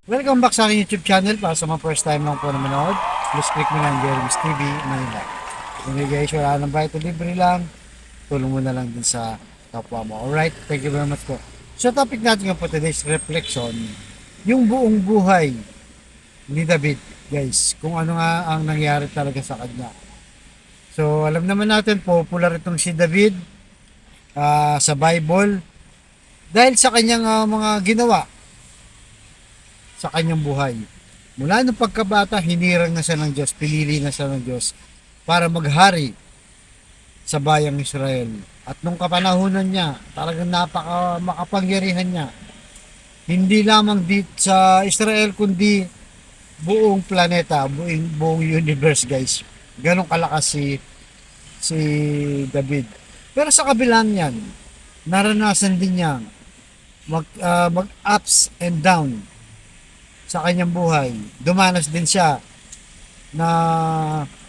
Welcome back sa aking YouTube channel. Para sa mga first time lang po na manood, please click mo lang Jeremy's TV Manila. Kung guys, wala nang bayad o libre lang, tulong mo na lang din sa kapwa mo. Alright, thank you very much po. So topic natin po today's reflection, yung buong buhay ni David, guys. Kung ano nga ang nangyari talaga sa kanya. So alam naman natin, popular itong si David sa Bible dahil sa kanyang mga ginawa sa kanyang buhay. Mula nung pagkabata, hinirang na siya ng Diyos, pinili na siya ng Diyos para maghari sa bayang Israel. At nung kapanahunan niya, talagang napaka makapangyarihan niya. Hindi lamang dito sa Israel, kundi buong planeta, buong universe, guys. Ganong kalakas si David. Pero sa kabila niyan, naranasan din niya mag ups and down sa kanyang buhay. Dumanas din siya na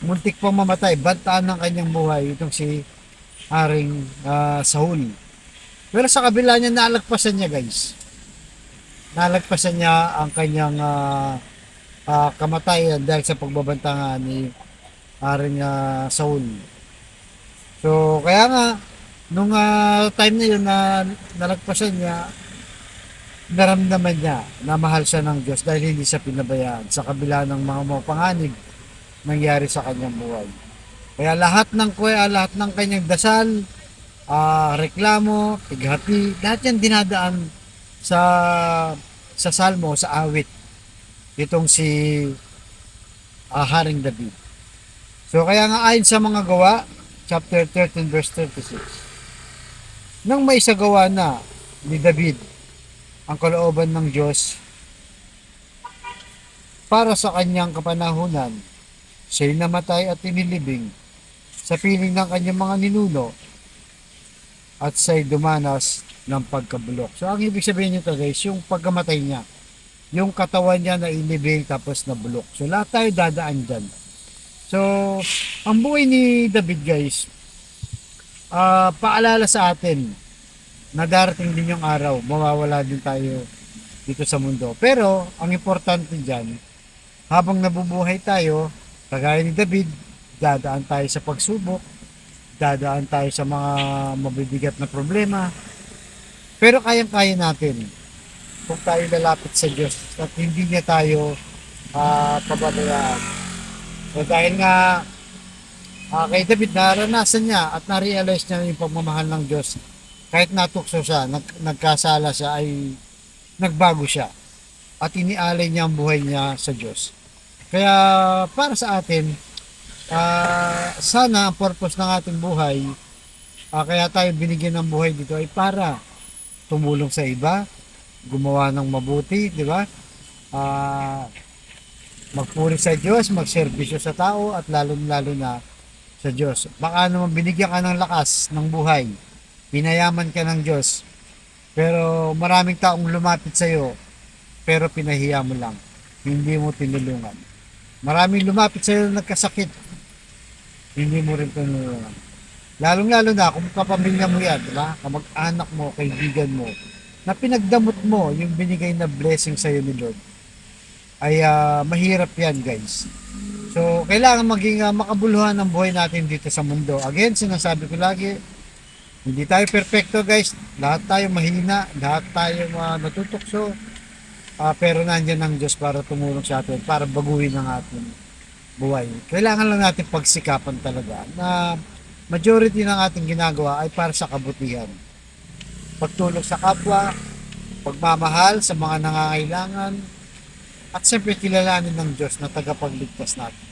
muntik pang mamatay, bantaan ng kanyang buhay itong si Haring Saul. Pero sa kabila niya, nalagpasan niya, guys. Nalagpasan niya ang kanyang kamatayan dahil sa pagbabanta nga ni Haring Saul. So kaya nga nung time na yun na nalagpasan niya, naramdaman niya na mahal siya ng Diyos dahil hindi siya pinabayaan sa kabila ng mga panganib nangyari sa kanyang buhay. Kaya lahat ng kanyang dasal, reklamo, pighati, lahat yan dinadaan sa salmo, sa awit. Itong si Haring David. So kaya nga ayon sa mga gawa, chapter 13 verse 36, nang may isagawa na ni David ang kalooban ng Diyos para sa kanyang kapanahunan, siya'y namatay at inilibing sa piling ng kanyang mga ninuno at siya'y dumanas ng pagkabulok. So ang ibig sabihin nito, guys, yung pagkamatay niya, yung katawan niya na ilibing tapos nabulok. So lahat tayo dadaan dyan. So ang buhay ni David, guys, paalala sa atin na darating din yung araw, mawawala din tayo dito sa mundo. Pero, ang importante dyan, habang nabubuhay tayo, kagaya ni David, dadaan tayo sa pagsubok, dadaan tayo sa mga mabibigat na problema, pero kayang-kaya natin kung tayo lalapit sa Diyos at hindi niya tayo pababayaan. So, dahil nga kay David, naranasan niya at na-realize niya yung pagmamahal ng Diyos. Kahit natukso siya, nagkasala siya, ay nagbago siya. At inialay niya ang buhay niya sa Diyos. Kaya para sa atin, sana ang purpose ng ating buhay, kaya tayo binigyan ng buhay dito ay para tumulong sa iba, gumawa ng mabuti, di ba? Magpuri sa Diyos, magserbisyo sa tao, at lalo-lalo na sa Diyos. Baka naman binigyan ka ng lakas ng buhay, pinayaman ka ng Diyos, pero maraming taong lumapit sa iyo, pero pinahiya mo lang, hindi mo tinulungan. Maraming lumapit sa iyo nagkasakit, hindi mo rin tinulungan. Lalong-lalo na kung kapamilya mo yan, di ba? Kamag-anak mo, kaibigan mo, na pinagdamot mo yung binigay na blessing sa iyo ni Lord, ay mahirap yan, guys. So, kailangan maging makabuluhan ang buhay natin dito sa mundo. Again, sinasabi ko lagi, hindi tayo perfecto, guys. Lahat tayo mahina, lahat tayo natutukso. Pero nandiyan ang Diyos para tumulong sa atin, para baguhin ang ating buhay. Kailangan lang natin pagsikapan talaga na majority ng ating ginagawa ay para sa kabutihan. Pagtulong sa kapwa, pagmamahal sa mga nangangailangan, at siyempre kilalanin ng Diyos na tagapagligtas natin.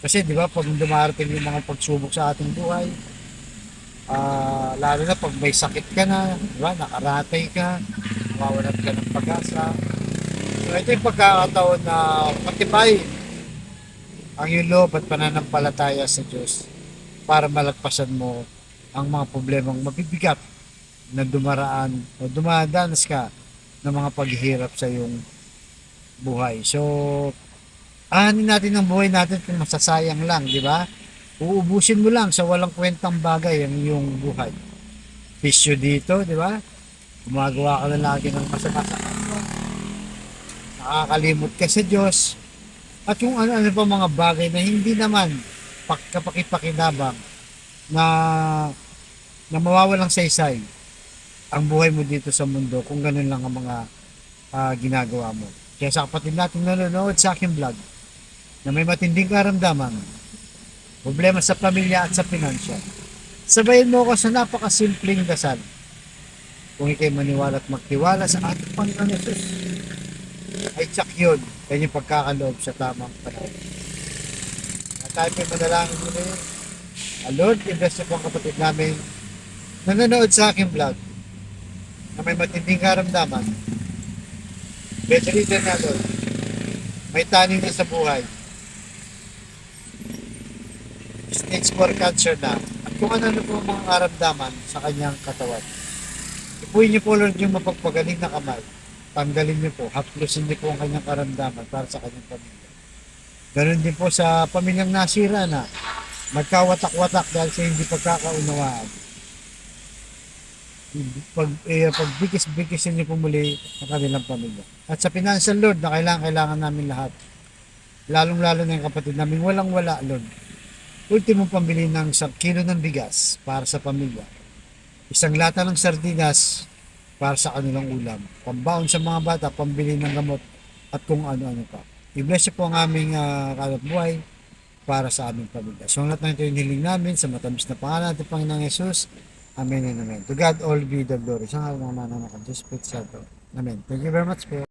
Kasi di ba, pag dumarating yung mga pagsubok sa ating buhay, lalo na pag may sakit ka na, di ba, nakaratay ka, mawawalan ka ng pag-asa. So ito yung pagkakataon na patibay ang iyong loob at pananampalataya sa Diyos para malagpasan mo ang mga problemang mabibigat na dumaraan o dumadanas ka ng mga paghihirap sa iyong buhay. So, ahanin natin ang buhay natin kung masasayang lang, di ba? Uubusin mo lang sa walang kwentang bagay ang iyong buhay. Pisyo dito, di ba? Gumagawa ka na lagi ng masama sa kapwa. nakakalimot ka sa Diyos, at yung ano-ano pa mga bagay na hindi naman kapakipakinabang na, na mawawalang saysay ang buhay mo dito sa mundo kung ganun lang ang mga ginagawa mo. Kaya sa kapatid natin nanonood sa aking vlog na may matinding karamdaman, problema sa pamilya at sa pinansya, sabayin mo ako sa napakasimpleng dasal. Kung ikay maniwala at magtiwala sa ating Panginoon Jesus, ay tsak yun, kanyang pagkakaloob sa tamang panahon. At tayo may manalangin mo na yun. Lord, invest po ang kapatid namin nanonood sa aking vlog na may matinding karamdaman. Bedridden na Lord, may taning na sa buhay, stage 4 cancer na, at kung ano po ang mga karamdaman sa kanyang katawan. Ipuin niyo po Lord yung mapagpagaling na kamay. Tanggalin niyo po, haplusin niyo po ang kanyang karamdaman para sa kanyang pamilya. Ganon din po sa pamilyang nasira na nagkawatak-watak dahil sa hindi pagkakaunawaan. Pagbigis-bigisin niyo po muli ang kanilang pamilya. At sa financial Lord na kailangan namin lahat. Lalong-lalo na yung kapatid namin walang-wala Lord. Ultimong pambili ng 1 kilo ng bigas para sa pamilya. Isang lata ng sardinas para sa kanilang ulam. Pambaon sa mga bata, pambili ng gamot at kung ano-ano pa. I-bless po ang aming kalap buhay para sa aming pamilya. So lahat na ito yung hiling namin sa matamis na pangalan natin Panginoong Jesus. Amen and amen. To God all be the glory. Sa ngalan ng Ama, ng Anak, at Diyos Espiritu Santo. Amen. Thank you very much po.